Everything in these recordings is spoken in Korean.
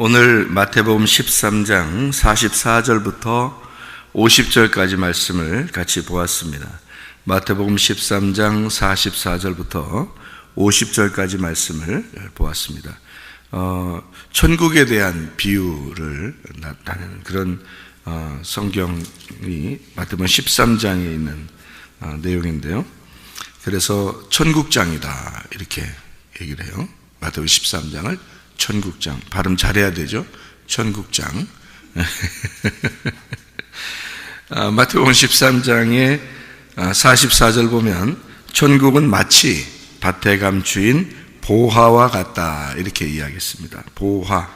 오늘 마태복음 13장 44절부터 50절까지 말씀을 같이 보았습니다. 마태복음 13장 44절부터 50절까지 말씀을 보았습니다. 천국에 대한 비유를 나타내는 그런 성경이 마태복음 13장에 있는 내용인데요. 그래서 천국장이다 이렇게 얘기를 해요. 마태복음 13장을 천국장, 발음 잘해야 되죠. 천국장. 마태복음 13장의 44절 보면 천국은 마치 밭에 감추인 보화와 같다 이렇게 이야기했습니다. 보화.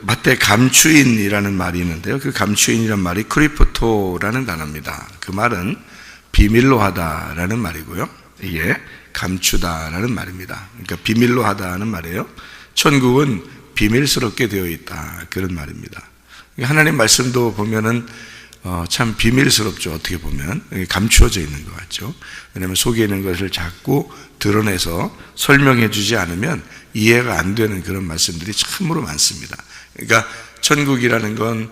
밭에 감추인이라는 말이 있는데요. 그 감추인이라는 말이 크리프토라는 단어입니다. 그 말은 비밀로 하다라는 말이고요. 이게 감추다라는 말입니다. 그러니까 비밀로 하다는 말이에요. 천국은 비밀스럽게 되어 있다, 그런 말입니다. 하나님 말씀도 보면은 참 비밀스럽죠. 어떻게 보면 감추어져 있는 것 같죠. 왜냐하면 속에 있는 것을 자꾸 드러내서 설명해 주지 않으면 이해가 안 되는 그런 말씀들이 참으로 많습니다. 그러니까 천국이라는 건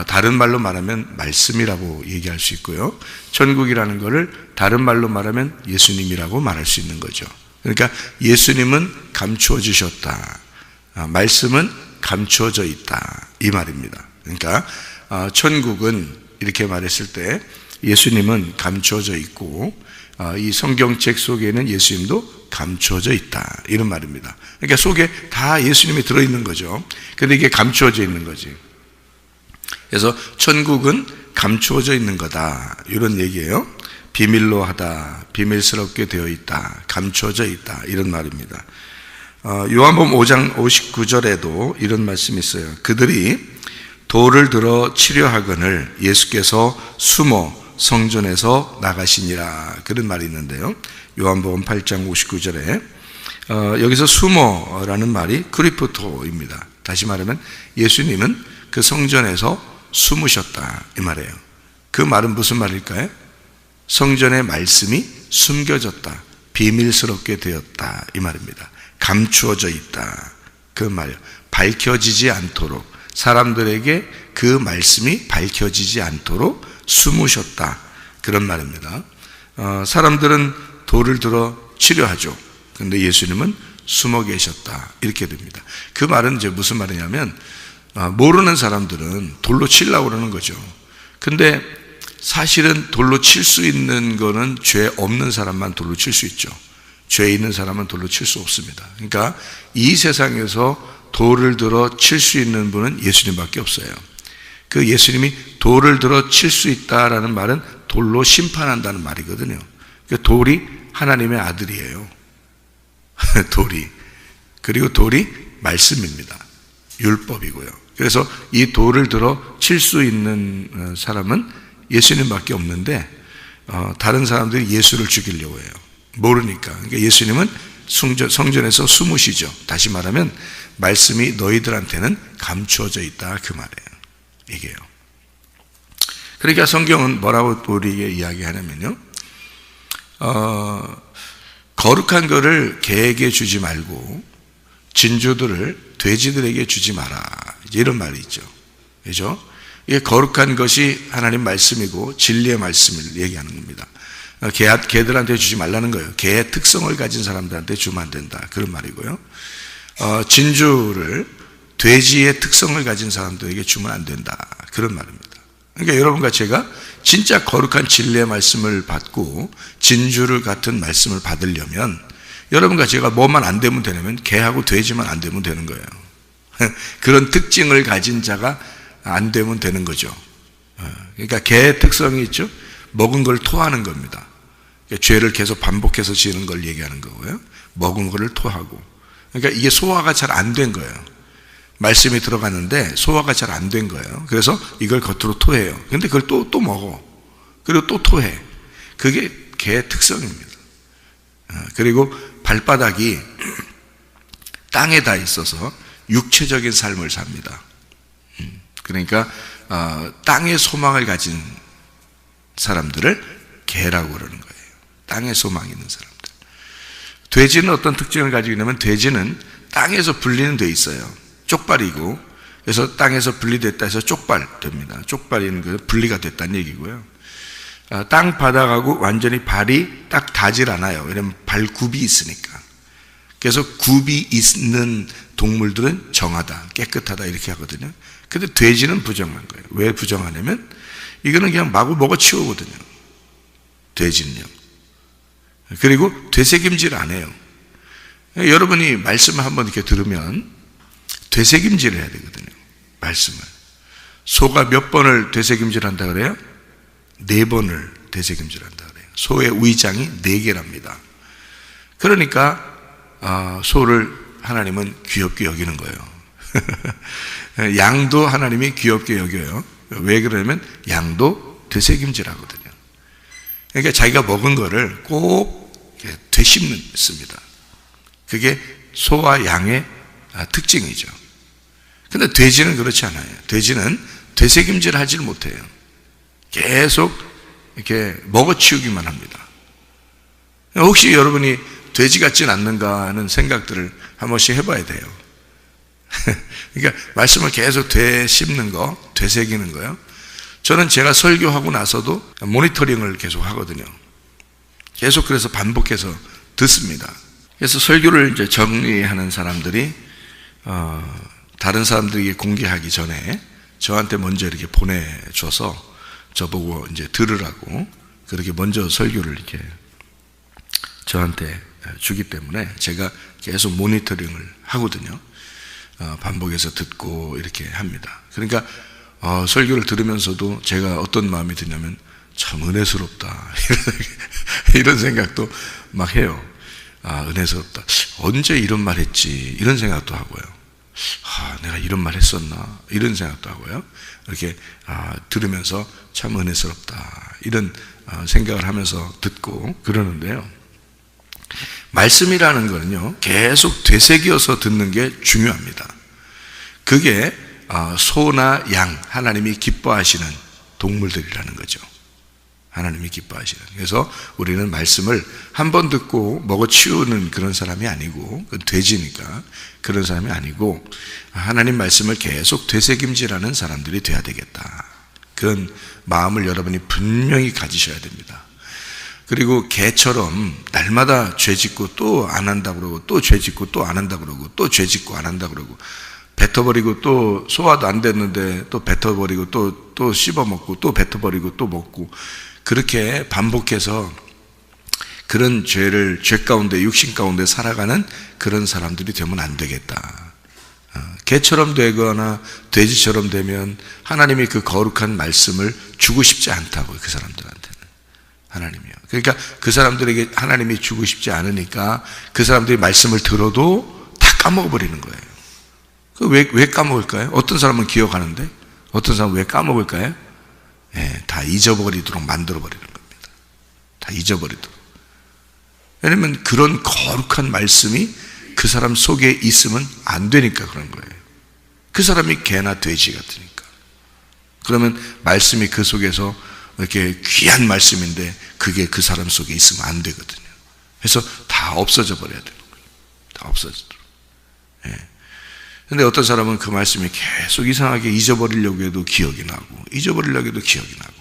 다른 말로 말하면 말씀이라고 얘기할 수 있고요. 천국이라는 것을 다른 말로 말하면 예수님이라고 말할 수 있는 거죠. 그러니까 예수님은 감추어 주셨다, 말씀은 감추어져 있다, 이 말입니다. 그러니까 천국은 이렇게 말했을 때 예수님은 감추어져 있고 이 성경책 속에는 예수님도 감추어져 있다, 이런 말입니다. 그러니까 속에 다 예수님이 들어있는 거죠. 그런데 이게 감추어져 있는 거지. 그래서 천국은 감추어져 있는 거다, 이런 얘기예요. 비밀로 하다, 비밀스럽게 되어 있다, 감추어져 있다, 이런 말입니다. 요한복음 5장 59절에도 이런 말씀이 있어요. 그들이 돌을 들어 치려 하거늘 예수께서 숨어 성전에서 나가시니라, 그런 말이 있는데요. 요한복음 8장 59절에 여기서 숨어라는 말이 크리프토입니다. 다시 말하면 예수님은 그 성전에서 숨으셨다, 이 말이에요. 그 말은 무슨 말일까요? 성전의 말씀이 숨겨졌다, 비밀스럽게 되었다, 이 말입니다. 감추어져 있다, 그 말이에요. 밝혀지지 않도록, 사람들에게 그 말씀이 밝혀지지 않도록 숨으셨다, 그런 말입니다. 사람들은 돌을 들어 치려 하죠. 그런데 예수님은 숨어 계셨다, 이렇게 됩니다. 그 말은 이제 무슨 말이냐면 모르는 사람들은 돌로 치려고 그러는 거죠. 근데 사실은 돌로 칠 수 있는 거는 죄 없는 사람만 돌로 칠 수 있죠. 죄 있는 사람은 돌로 칠 수 없습니다. 그러니까 이 세상에서 돌을 들어 칠 수 있는 분은 예수님밖에 없어요. 그 예수님이 돌을 들어 칠 수 있다라는 말은 돌로 심판한다는 말이거든요. 그 돌이 하나님의 아들이에요. 돌이. 그리고 돌이 말씀입니다. 율법이고요. 그래서 이 돌을 들어 칠 수 있는 사람은 예수님밖에 없는데 다른 사람들이 예수를 죽이려고 해요. 모르니까. 그러니까 예수님은 성전에서 숨으시죠. 다시 말하면 말씀이 너희들한테는 감추어져 있다, 그 말이에요. 이게요. 그러니까 성경은 뭐라고 우리에게 이야기하냐면요, 거룩한 것을 개에게 주지 말고 진주들을 돼지들에게 주지 마라, 이런 말이 있죠. 그렇죠? 이게 거룩한 것이 하나님 말씀이고 진리의 말씀을 얘기하는 겁니다. 개들한테 주지 말라는 거예요. 개의 특성을 가진 사람들한테 주면 안 된다, 그런 말이고요. 진주를 돼지의 특성을 가진 사람들에게 주면 안 된다, 그런 말입니다. 그러니까 여러분과 제가 진짜 거룩한 진리의 말씀을 받고 진주를 같은 말씀을 받으려면 여러분과 제가 뭐만 안 되면 되냐면 개하고 돼지만 안 되면 되는 거예요. 그런 특징을 가진 자가 안 되면 되는 거죠. 그러니까 개의 특성이 있죠. 먹은 걸 토하는 겁니다. 죄를 계속 반복해서 지는 걸 얘기하는 거고요. 먹은 거를 토하고. 그러니까 이게 소화가 잘 안 된 거예요. 말씀이 들어갔는데 소화가 잘 안 된 거예요. 그래서 이걸 겉으로 토해요. 근데 그걸 또 먹어. 그리고 또 토해. 그게 개의 특성입니다. 그리고 발바닥이 땅에 다 있어서 육체적인 삶을 삽니다. 그러니까 땅의 소망을 가진 사람들을 개라고 그러는 거예요. 땅에 소망이 있는 사람들. 돼지는 어떤 특징을 가지고 있냐면 돼지는 땅에서 분리는 돼 있어요. 쪽발이고, 그래서 땅에서 분리됐다 해서 쪽발됩니다. 쪽발이는 그 분리가 됐다는 얘기고요. 땅 바닥하고 완전히 발이 딱 닿질 않아요. 왜냐하면 발굽이 있으니까. 그래서 굽이 있는 동물들은 정하다, 깨끗하다, 이렇게 하거든요. 근데 돼지는 부정한 거예요. 왜 부정하냐면 이거는 그냥 마구 먹어 치우거든요. 돼지는요. 그리고 되새김질 안 해요. 여러분이 말씀을 한번 이렇게 들으면 되새김질을 해야 되거든요. 말씀을. 소가 몇 번을 되새김질 한다 그래요? 4번을 되새김질 한다 그래요. 소의 위장이 4개랍니다. 그러니까 소를 하나님은 귀엽게 여기는 거예요. 양도 하나님이 귀엽게 여겨요. 왜 그러냐면 양도 되새김질 하거든요. 그러니까 자기가 먹은 거를 꼭 되씹습니다. 그게 소와 양의 특징이죠. 근데 돼지는 그렇지 않아요. 돼지는 되새김질 하지를 못해요. 계속 이렇게 먹어치우기만 합니다. 혹시 여러분이 돼지 같진 않는가 하는 생각들을 한 번씩 해봐야 돼요. 그러니까 말씀을 계속 되씹는 거, 되새기는 거요. 저는 제가 설교하고 나서도 모니터링을 계속 하거든요. 계속 그래서 반복해서 듣습니다. 그래서 설교를 이제 정리하는 사람들이 다른 사람들에게 공개하기 전에 저한테 먼저 이렇게 보내줘서 저보고 이제 들으라고 그렇게 먼저 설교를 이렇게 저한테 주기 때문에 제가 계속 모니터링을 하거든요. 반복해서 듣고 이렇게 합니다. 그러니까 설교를 들으면서도 제가 어떤 마음이 드냐면 참 은혜스럽다 이런 생각도 막 해요. 은혜스럽다. 언제 이런 말 했지? 이런 생각도 하고요. 내가 이런 말 했었나? 이런 생각도 하고요. 이렇게 들으면서 참 은혜스럽다 이런 생각을 하면서 듣고 그러는데요. 말씀이라는 거는요, 계속 되새겨서 듣는 게 중요합니다. 그게 소나 양, 하나님이 기뻐하시는 동물들이라는 거죠. 하나님이 기뻐하시는. 그래서 우리는 말씀을 한 번 듣고 먹어치우는 그런 사람이 아니고, 돼지니까 그런 사람이 아니고, 하나님 말씀을 계속 되새김질하는 사람들이 돼야 되겠다. 그런 마음을 여러분이 분명히 가지셔야 됩니다. 그리고 개처럼 날마다 죄 짓고 또 안 한다 그러고, 또 죄 짓고 또 안 한다 그러고, 또 죄 짓고 안 한다 그러고, 뱉어버리고 또 소화도 안 됐는데 또 뱉어버리고 또 씹어먹고 또 뱉어버리고 또 먹고, 그렇게 반복해서 그런 죄 가운데, 육신 가운데 살아가는 그런 사람들이 되면 안 되겠다. 개처럼 되거나 돼지처럼 되면 하나님이 그 거룩한 말씀을 주고 싶지 않다고요. 그 사람들한테는 하나님이요. 그러니까 그 사람들에게 하나님이 주고 싶지 않으니까 그 사람들이 말씀을 들어도 다 까먹어버리는 거예요. 왜 까먹을까요? 어떤 사람은 기억하는데 어떤 사람은 왜 까먹을까요? 다 잊어버리도록 만들어버리는 겁니다. 다 잊어버리도록. 왜냐면 그런 거룩한 말씀이 그 사람 속에 있으면 안 되니까 그런 거예요. 그 사람이 개나 돼지 같으니까. 그러면 말씀이 그 속에서 이렇게 귀한 말씀인데 그게 그 사람 속에 있으면 안 되거든요. 그래서 다 없어져 버려야 되는 거예요. 다 없어지도록. 근데 어떤 사람은 그 말씀이 계속 이상하게 잊어버리려고 해도 기억이 나고, 잊어버리려고 해도 기억이 나고,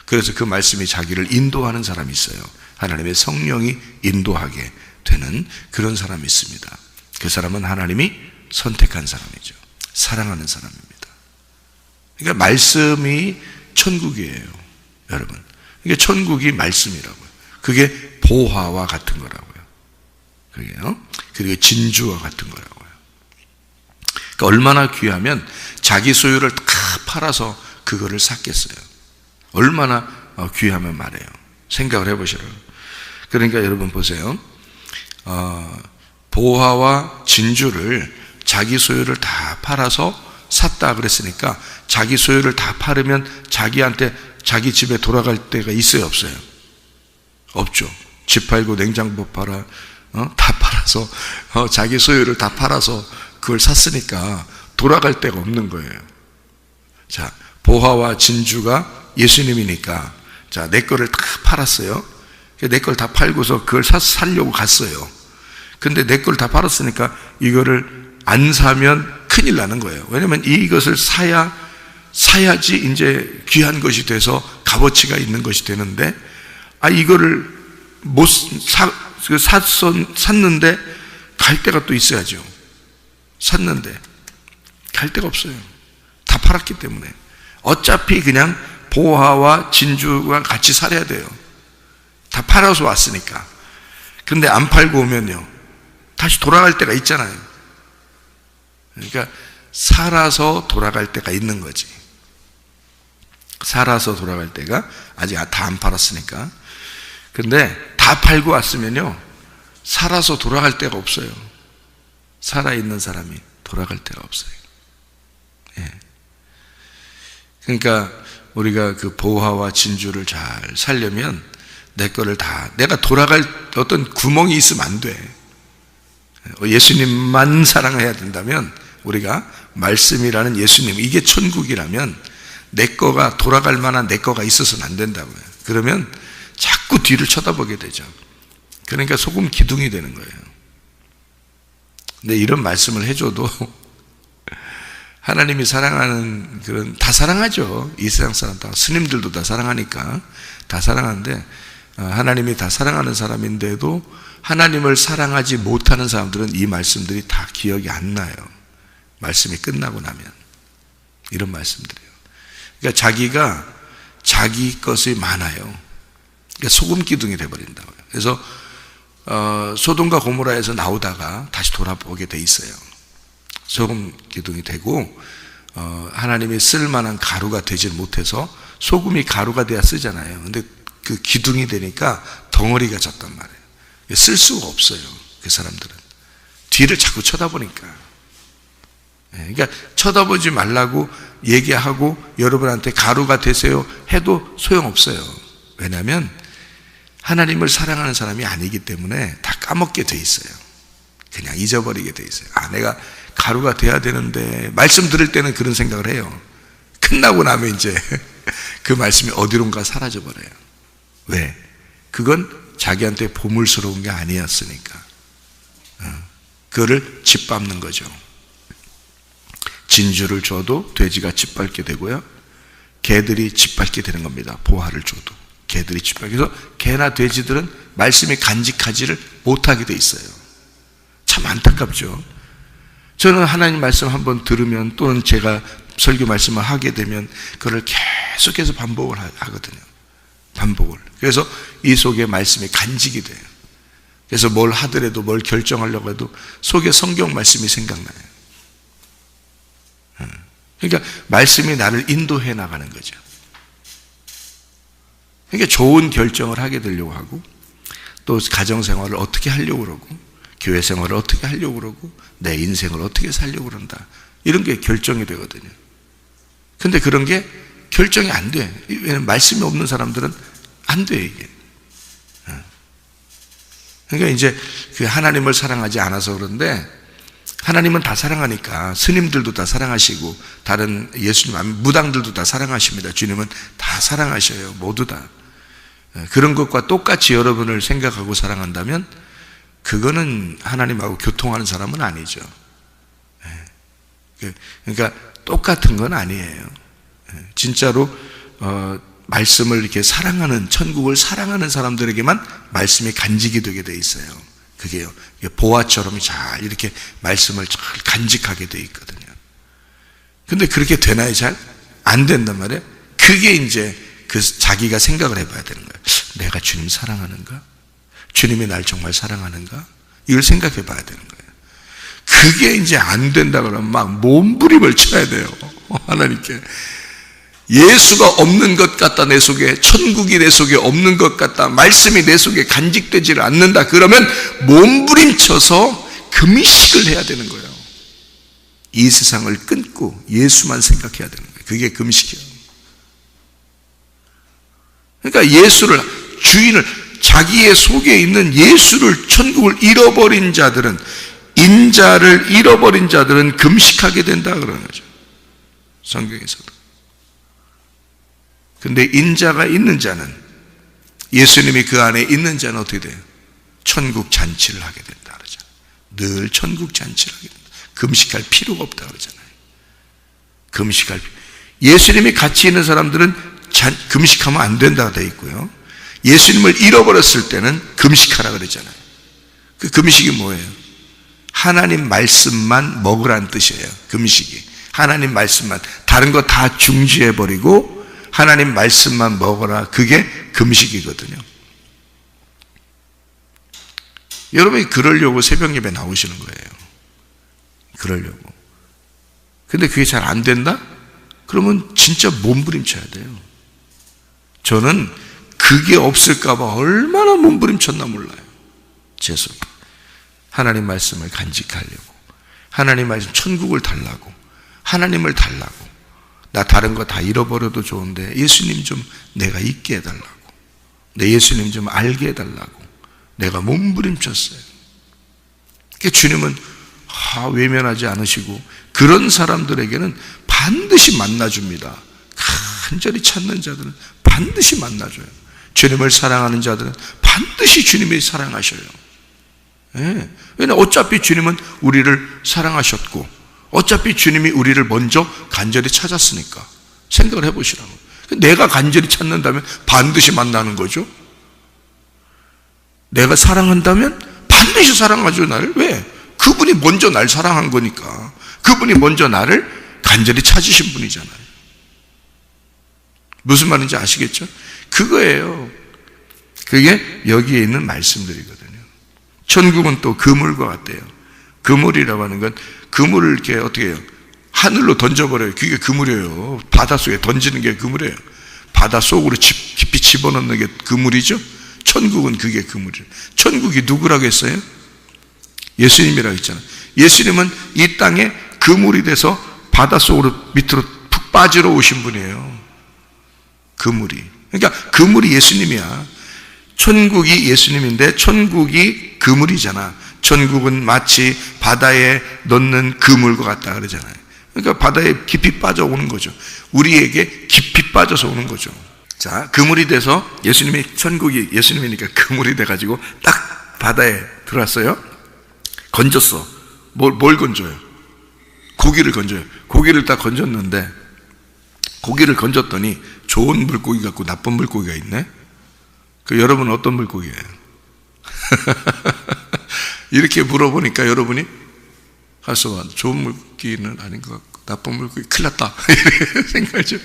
그래서 그 말씀이 자기를 인도하는 사람이 있어요. 하나님의 성령이 인도하게 되는 그런 사람이 있습니다. 그 사람은 하나님이 선택한 사람이죠. 사랑하는 사람입니다. 그러니까 말씀이 천국이에요, 여러분. 이게 천국이 말씀이라고요. 그게 보화와 같은 거라고요. 그게요. 그리고 진주와 같은 거라고요. 그러니까 얼마나 귀하면 자기 소유를 다 팔아서 그거를 샀겠어요. 얼마나 귀하면 말해요. 생각을 해보시라고요. 그러니까 여러분 보세요. 보화와 진주를 자기 소유를 다 팔아서 샀다 그랬으니까 자기 소유를 다 팔으면 자기한테 자기 집에 돌아갈 때가 있어요, 없어요? 없죠. 집 팔고 냉장고 팔아, 다 팔아서 자기 소유를 다 팔아서 그걸 샀으니까 돌아갈 데가 없는 거예요. 자, 보화와 진주가 예수님이니까, 자, 내 거를 다 팔았어요. 내 걸 다 팔고서 그걸 살려고 갔어요. 근데 내 걸 다 팔았으니까 이거를 안 사면 큰일 나는 거예요. 왜냐면 이것을 사야지 이제 귀한 것이 돼서 값어치가 있는 것이 되는데, 이거를 샀는데 갈 데가 또 있어야죠. 샀는데 갈 데가 없어요. 다 팔았기 때문에. 어차피 그냥 보화와 진주가 같이 살아야 돼요. 다 팔아서 왔으니까. 근데 안 팔고 오면요, 다시 돌아갈 때가 있잖아요. 그러니까 살아서 돌아갈 때가 있는 거지. 살아서 돌아갈 때가, 아직 다 안 팔았으니까. 근데 다 팔고 왔으면요, 살아서 돌아갈 데가 없어요. 살아있는 사람이 돌아갈 데가 없어요. 그러니까 우리가 그 보화와 진주를 잘 살려면 내 거를 다, 내가 돌아갈 어떤 구멍이 있으면 안 돼. 예수님만 사랑해야 된다면, 우리가 말씀이라는 예수님, 이게 천국이라면 내 거가 돌아갈 만한 내 거가 있어서는 안 된다고요. 그러면 자꾸 뒤를 쳐다보게 되죠. 그러니까 소금 기둥이 되는 거예요. 근데 이런 말씀을 해줘도 하나님이 사랑하는 그런, 다 사랑하죠. 이 세상 사람 다, 스님들도 다 사랑하니까 다 사랑하는데, 하나님이 다 사랑하는 사람인데도 하나님을 사랑하지 못하는 사람들은 이 말씀들이 다 기억이 안 나요. 말씀이 끝나고 나면. 이런 말씀들이에요. 그러니까 자기가 자기 것이 많아요. 그러니까 소금 기둥이 돼버린다고요. 그래서 소돔과 고모라에서 나오다가 다시 돌아보게 돼 있어요. 소금 기둥이 되고, 하나님이 쓸만한 가루가 되질 못해서, 소금이 가루가 돼야 쓰잖아요. 근데 그 기둥이 되니까 덩어리가 졌단 말이에요. 쓸 수가 없어요. 그 사람들은 뒤를 자꾸 쳐다보니까. 그러니까 쳐다보지 말라고 얘기하고 여러분한테 가루가 되세요 해도 소용없어요. 왜냐하면 하나님을 사랑하는 사람이 아니기 때문에 다 까먹게 돼 있어요. 그냥 잊어버리게 돼 있어요. 내가 가루가 돼야 되는데, 말씀 들을 때는 그런 생각을 해요. 끝나고 나면 이제 그 말씀이 어디론가 사라져 버려요. 왜? 그건 자기한테 보물스러운 게 아니었으니까. 그거를 짓밟는 거죠. 진주를 줘도 돼지가 짓밟게 되고요, 개들이 짓밟게 되는 겁니다. 보화를 줘도 개들이 짓밟게. 그래서 개나 돼지들은 말씀이 간직하지를 못하게 돼 있어요. 참 안타깝죠. 저는 하나님 말씀 한번 들으면, 또는 제가 설교 말씀을 하게 되면 그걸 계속해서 반복을 하거든요. 반복을. 그래서 이 속에 말씀이 간직이 돼요. 그래서 뭘 하더라도, 뭘 결정하려고 해도 속에 성경 말씀이 생각나요. 그러니까 말씀이 나를 인도해 나가는 거죠. 그러니까 좋은 결정을 하게 되려고 하고, 또 가정생활을 어떻게 하려고 그러고, 교회 생활을 어떻게 하려고 그러고, 내 인생을 어떻게 살려고 그런다, 이런 게 결정이 되거든요. 근데 그런 게 결정이 안 돼. 왜냐면 말씀이 없는 사람들은 안 돼, 이게. 그러니까 이제 그 하나님을 사랑하지 않아서 그런데, 하나님은 다 사랑하니까, 스님들도 다 사랑하시고, 다른 예수님, 무당들도 다 사랑하십니다. 주님은 다 사랑하셔요. 모두 다. 그런 것과 똑같이 여러분을 생각하고 사랑한다면, 그거는 하나님하고 교통하는 사람은 아니죠. 그러니까 똑같은 건 아니에요. 진짜로 말씀을 이렇게 사랑하는, 천국을 사랑하는 사람들에게만 말씀이 간직이 되게 돼 있어요. 그게요, 보화처럼 잘 이렇게 말씀을 잘 간직하게 돼 있거든요. 근데 그렇게 되나요? 잘 안 된단 말이에요. 그게 이제 그 자기가 생각을 해봐야 되는 거예요. 내가 주님 사랑하는가? 주님이 날 정말 사랑하는가? 이걸 생각해 봐야 되는 거예요. 그게 이제 안 된다 그러면 막 몸부림을 쳐야 돼요. 하나님께. 예수가 없는 것 같다, 내 속에. 천국이 내 속에 없는 것 같다, 말씀이 내 속에 간직되지를 않는다, 그러면 몸부림쳐서 금식을 해야 되는 거예요. 이 세상을 끊고 예수만 생각해야 되는 거예요. 그게 금식이에요. 그러니까 예수를, 주인을, 자기의 속에 있는 예수를, 천국을 잃어버린 자들은, 인자를 잃어버린 자들은 금식하게 된다 그러는 거죠. 성경에서도. 근데 인자가 있는 자는, 예수님이 그 안에 있는 자는 어떻게 돼요? 천국 잔치를 하게 된다 그러잖아요. 늘 천국 잔치를 하게 된다. 금식할 필요가 없다 그러잖아요. 금식할 필요. 예수님이 같이 있는 사람들은 금식하면 안 된다고 되어 있고요, 예수님을 잃어버렸을 때는 금식하라 그러잖아요. 그 금식이 뭐예요? 하나님 말씀만 먹으라는 뜻이에요. 금식이 하나님 말씀만, 다른 거 다 중지해버리고 하나님 말씀만 먹어라. 그게 금식이거든요. 여러분이 그러려고 새벽 예배 나오시는 거예요. 그러려고. 근데 그게 잘 안 된다? 그러면 진짜 몸부림쳐야 돼요. 저는 그게 없을까봐 얼마나 몸부림쳤나 몰라요. 제 속에. 하나님 말씀을 간직하려고, 하나님 말씀, 천국을 달라고, 하나님을 달라고. 나 다른 거 다 잃어버려도 좋은데 예수님 좀 내가 있게 해달라고. 내 예수님 좀 알게 해달라고 내가 몸부림쳤어요. 그러니까 주님은 외면하지 않으시고 그런 사람들에게는 반드시 만나줍니다. 간절히 찾는 자들은 반드시 만나줘요. 주님을 사랑하는 자들은 반드시 주님이 사랑하셔요. 예. 왜냐하면 어차피 주님은 우리를 사랑하셨고 어차피 주님이 우리를 먼저 간절히 찾았으니까 생각을 해보시라고. 내가 간절히 찾는다면 반드시 만나는 거죠. 내가 사랑한다면 반드시 사랑하죠, 나를. 왜? 그분이 먼저 날 사랑한 거니까. 그분이 먼저 나를 간절히 찾으신 분이잖아요. 무슨 말인지 아시겠죠? 그거예요. 그게 여기에 있는 말씀들이거든요. 천국은 또 그물과 같대요. 그물이라고 하는 건 그물을 이렇게 어떻게 해요? 하늘로 던져버려요. 그게 그물이에요. 바닷속에 던지는 게 그물이에요. 바닷속으로 깊이 집어넣는 게 그물이죠. 천국은 그게 그물이에요. 천국이 누구라고 했어요? 예수님이라고 했잖아요. 예수님은 이 땅에 그물이 돼서 바닷속으로 밑으로 푹 빠지러 오신 분이에요. 그물이. 그러니까 그물이 예수님이야. 천국이 예수님인데 천국이 그물이잖아. 천국은 마치 바다에 넣는 그물과 같다 그러잖아요. 그러니까 바다에 깊이 빠져오는 거죠. 우리에게 깊이 빠져서 오는 거죠. 자, 그물이 돼서 예수님이 천국이 예수님이니까 그물이 돼가지고 딱 바다에 들어왔어요. 건졌어. 뭘 건져요? 고기를 건져요. 고기를 딱 건졌는데 고기를 건졌더니 좋은 물고기 같고 나쁜 물고기가 있네. 여러분은 어떤 물고기예요? 이렇게 물어보니까 여러분이 가서 좋은 물고기는 아닌 것 같고 나쁜 물고기 큰일 났다 이렇게 생각하죠.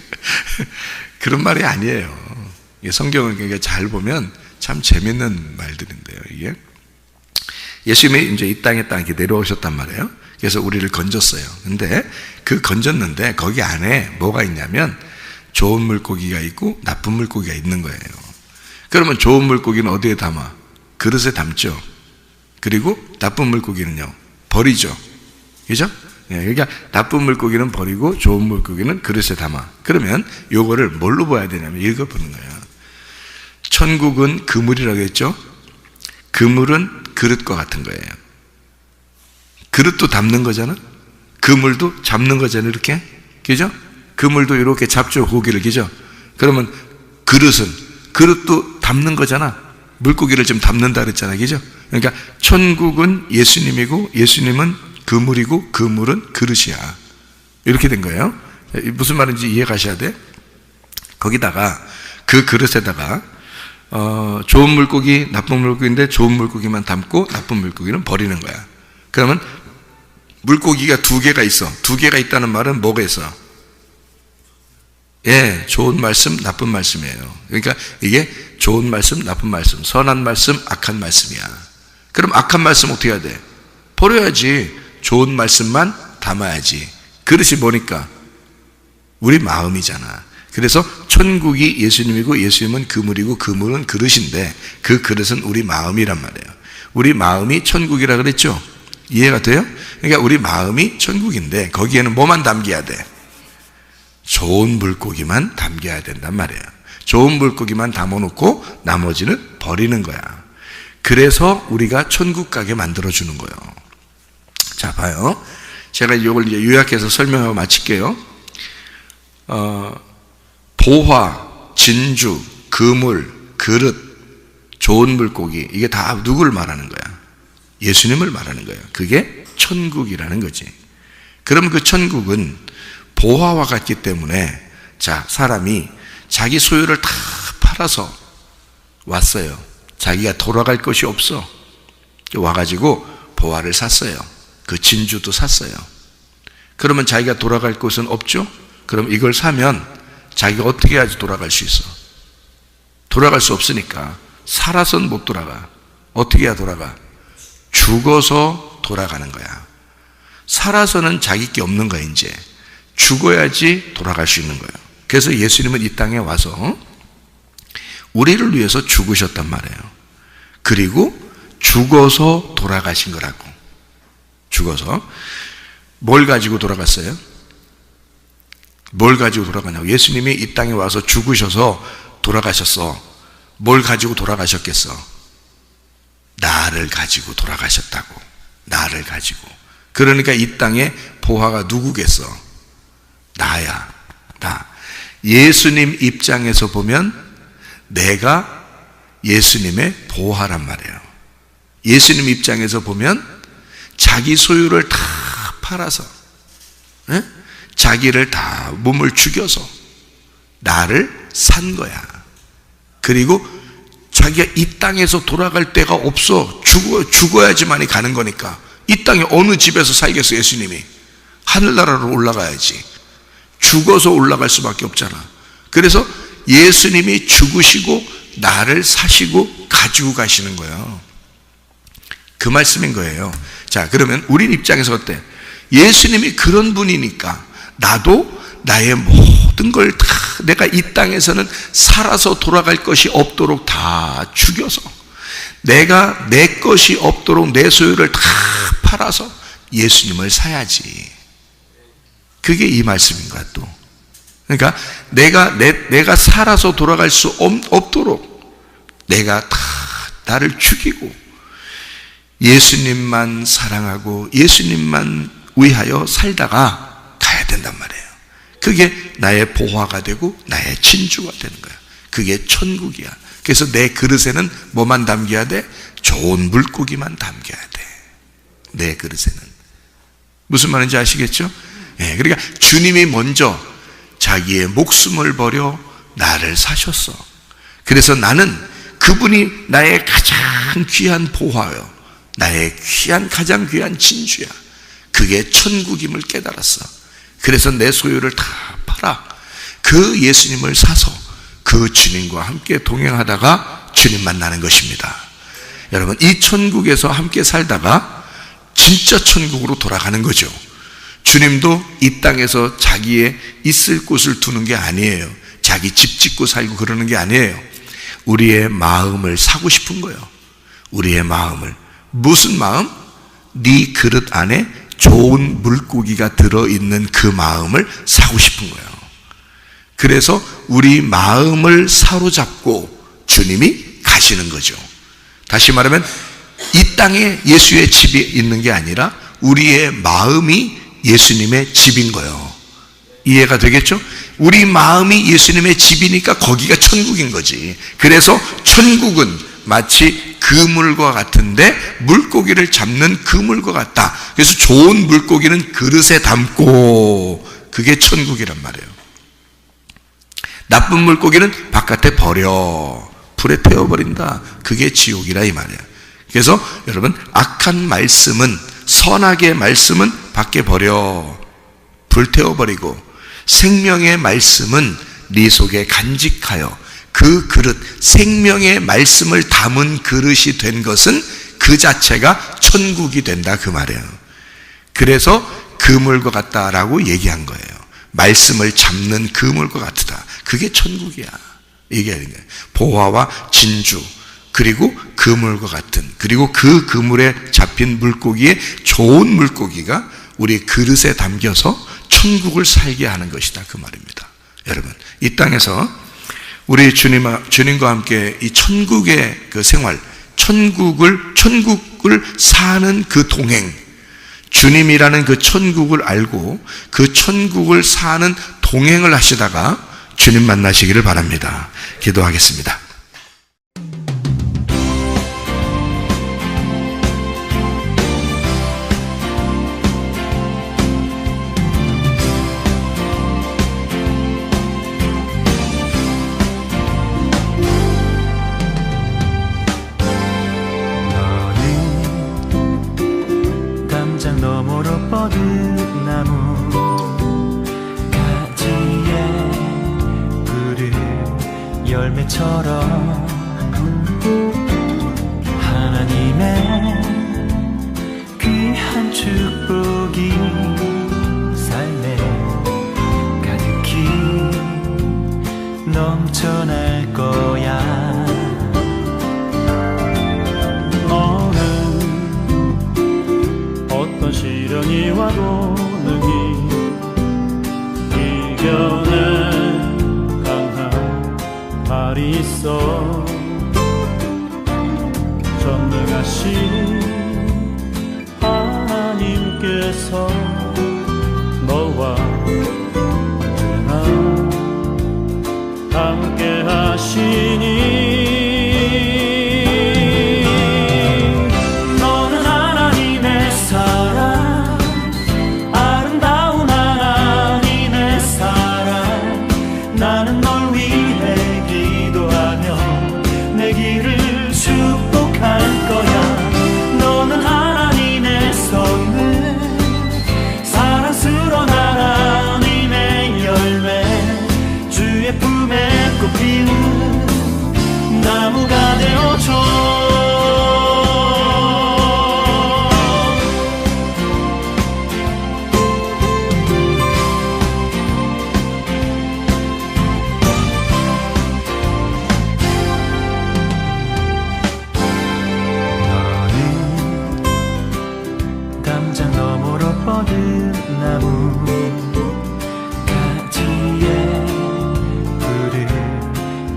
그런 말이 아니에요. 성경을 그러니까 잘 보면 참 재밌는 말들인데요. 이게 예수님이 이제 이 땅에 딱 이렇게 내려오셨단 말이에요. 그래서 우리를 건졌어요. 근데 그 건졌는데 거기 안에 뭐가 있냐면 좋은 물고기가 있고 나쁜 물고기가 있는 거예요. 그러면 좋은 물고기는 어디에 담아? 그릇에 담죠. 그리고 나쁜 물고기는요, 버리죠. 그죠? 그러니까 나쁜 물고기는 버리고 좋은 물고기는 그릇에 담아. 그러면 요거를 뭘로 봐야 되냐면 읽어보는 거예요. 천국은 그물이라고 했죠? 그물은 그릇과 같은 거예요. 그릇도 담는 거잖아? 그물도 잡는 거잖아, 이렇게. 그죠? 그물도 이렇게 잡죠, 고기를. 그죠? 그러면 그릇도 담는 거잖아. 물고기를 좀 담는다 그랬잖아. 그죠? 그러니까 천국은 예수님이고 예수님은 그물이고 그물은 그릇이야. 이렇게 된 거예요. 무슨 말인지 이해 가셔야 돼. 거기다가 그 그릇에다가 좋은 물고기, 나쁜 물고기인데 좋은 물고기만 담고 나쁜 물고기는 버리는 거야. 그러면 물고기가 두 개가 있어. 두 개가 있다는 말은 뭐가 있어? 예, 좋은 말씀, 나쁜 말씀이에요. 그러니까 이게 좋은 말씀, 나쁜 말씀, 선한 말씀, 악한 말씀이야. 그럼 악한 말씀 어떻게 해야 돼? 버려야지. 좋은 말씀만 담아야지. 그릇이 뭐니까? 우리 마음이잖아. 그래서 천국이 예수님이고 예수님은 그물이고 그물은 그릇인데 그 그릇은 우리 마음이란 말이에요. 우리 마음이 천국이라 그랬죠? 이해가 돼요? 그러니까 우리 마음이 천국인데 거기에는 뭐만 담겨야 돼? 좋은 물고기만 담겨야 된단 말이에요. 좋은 물고기만 담아놓고 나머지는 버리는 거야. 그래서 우리가 천국 가게 만들어주는 거예요. 자, 봐요. 제가 이걸 이제 요약해서 설명하고 마칠게요. 보화, 진주, 그물, 그릇, 좋은 물고기, 이게 다 누구를 말하는 거야? 예수님을 말하는 거예요. 그게 천국이라는 거지. 그럼 그 천국은 보화와 같기 때문에 자, 사람이 자기 소유를 다 팔아서 왔어요. 자기가 돌아갈 것이 없어. 와가지고 보화를 샀어요. 그 진주도 샀어요. 그러면 자기가 돌아갈 곳은 없죠? 그럼 이걸 사면 자기가 어떻게 해야지 돌아갈 수 있어? 돌아갈 수 없으니까 살아서는 못 돌아가. 어떻게 해야 돌아가? 죽어서 돌아가는 거야. 살아서는 자기 게 없는 거야. 이제 죽어야지 돌아갈 수 있는 거예요. 그래서 예수님은 이 땅에 와서 우리를 위해서 죽으셨단 말이에요. 그리고 죽어서 돌아가신 거라고. 죽어서. 뭘 가지고 돌아갔어요? 뭘 가지고 돌아가냐고. 예수님이 이 땅에 와서 죽으셔서 돌아가셨어. 뭘 가지고 돌아가셨겠어? 나를 가지고 돌아가셨다고. 나를 가지고. 그러니까 이 땅에 보화가 누구겠어? 나야. 나. 예수님 입장에서 보면 내가 예수님의 보화란 말이에요. 예수님 입장에서 보면 자기 소유를 다 팔아서, 에? 자기를 다 몸을 죽여서 나를 산 거야. 그리고 자기가 이 땅에서 돌아갈 데가 없어. 죽어야지만이 가는 거니까. 이 땅에 어느 집에서 살겠어? 예수님이 하늘나라로 올라가야지. 죽어서 올라갈 수밖에 없잖아. 그래서 예수님이 죽으시고 나를 사시고 가지고 가시는 거예요. 그 말씀인 거예요. 자, 그러면 우린 입장에서 어때? 예수님이 그런 분이니까 나도 나의 모든 걸 다 내가 이 땅에서는 살아서 돌아갈 것이 없도록 다 죽여서 내가 내 것이 없도록 내 소유를 다 팔아서 예수님을 사야지. 그게 이 말씀인 거야 또. 그러니까 내가 살아서 돌아갈 수 없도록 내가 다 나를 죽이고 예수님만 사랑하고 예수님만 위하여 살다가 가야 된단 말이에요. 그게 나의 보화가 되고 나의 진주가 되는 거야. 그게 천국이야. 그래서 내 그릇에는 뭐만 담겨야 돼? 좋은 물고기만 담겨야 돼. 내 그릇에는. 무슨 말인지 아시겠죠? 예, 그러니까 주님이 먼저 자기의 목숨을 버려 나를 사셨어. 그래서 나는 그분이 나의 가장 귀한 보화요, 나의 가장 귀한 진주야. 그게 천국임을 깨달았어. 그래서 내 소유를 다 팔아 그 예수님을 사서 그 주님과 함께 동행하다가 주님 만나는 것입니다. 여러분, 이 천국에서 함께 살다가 진짜 천국으로 돌아가는 거죠. 주님도 이 땅에서 자기의 있을 곳을 두는 게 아니에요. 자기 집 짓고 살고 그러는 게 아니에요. 우리의 마음을 사고 싶은 거예요. 우리의 마음을. 무슨 마음? 네 그릇 안에 좋은 물고기가 들어있는 그 마음을 사고 싶은 거예요. 그래서 우리 마음을 사로잡고 주님이 가시는 거죠. 다시 말하면 이 땅에 예수의 집이 있는 게 아니라 우리의 마음이 예수님의 집인 거예요. 이해가 되겠죠? 우리 마음이 예수님의 집이니까 거기가 천국인 거지. 그래서 천국은 마치 그물과 같은데 물고기를 잡는 그물과 같다. 그래서 좋은 물고기는 그릇에 담고 그게 천국이란 말이에요. 나쁜 물고기는 바깥에 버려. 불에 태워버린다. 그게 지옥이라 이 말이에요. 그래서 여러분, 악한 말씀은, 선악의 말씀은 밖에 버려. 불 태워버리고, 생명의 말씀은 네 속에 간직하여 그 그릇, 생명의 말씀을 담은 그릇이 된 것은 그 자체가 천국이 된다 그 말이에요. 그래서 그물과 같다라고 얘기한 거예요. 말씀을 잡는 그물과 같다. 그게 천국이야. 얘기하는 거예요. 보화와 진주, 그리고 그물과 같은, 그리고 그 그물에 잡힌 물고기의 좋은 물고기가 우리 그릇에 담겨서 천국을 살게 하는 것이다 그 말입니다. 여러분, 이 땅에서 우리 주님과 함께 이 천국의 그 생활, 천국을 사는 그 동행, 주님이라는 그 천국을 알고 그 천국을 사는 동행을 하시다가 주님 만나시기를 바랍니다. 기도하겠습니다. 너머로 뻗은 나무 가지에 푸른 열매처럼 하나님의 귀한 축복이 삶에 가득히 넘쳐날 거야. 시련이 와도 능히 이겨낸 강한 발이 있어. 전능하신 하나님께서 너와 언제나 함께 하시니 너는 하나님의 사랑, 아름다운 하나님의 사랑. 나는 널 위해 기도하며 내 길을 축복할 거야. 너는 하나님의 선물, 사랑스러운 하나님의 열매, 주의 품에 꽃 피운 나무가 되어줘. 담장 너머로 뻗은 나무 가지에 푸른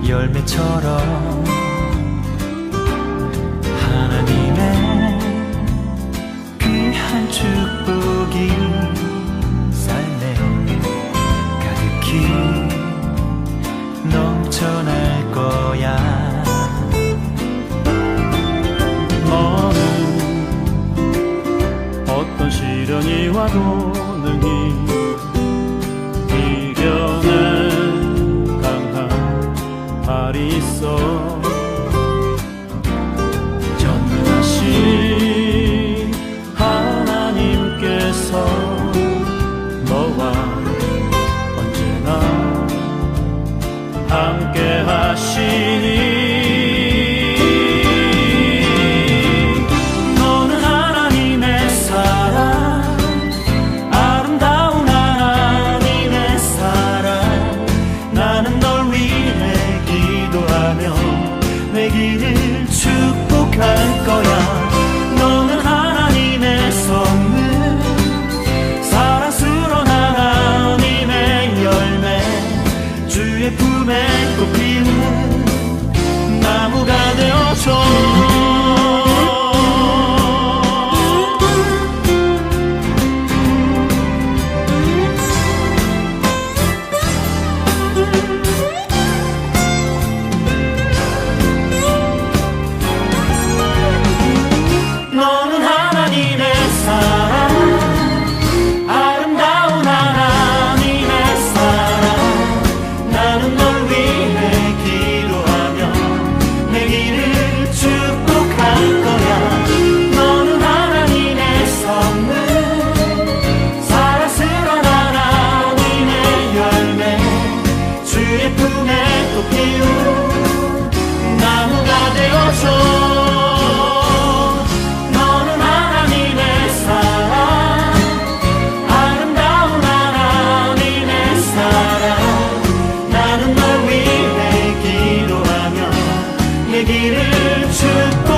열매처럼 하나님의 귀한 축복이 삶에 가득히 넘쳐날 거야. 너는 어떤 시련이 와도 능히 이겨낸 강한 발이 있어. 전능하신 하나님께서 너와 언제나 함께 하시니 내 길을 축복할 거야. 너는 하나님의 선물, 사랑스러운 하나님의 열매, 주의 품에 꽃 피운 나무가 되어줘. 너는 하나님의 사랑, 아름다운 하나님의 사랑. 나는 널 위해 기도하며 내 길을 축복할 거야. 너는 하나님의 선물, 사랑스러운 하나님의 열매, 주의 품에 꽃 피운 나무가 되어줘. 내 길을 축복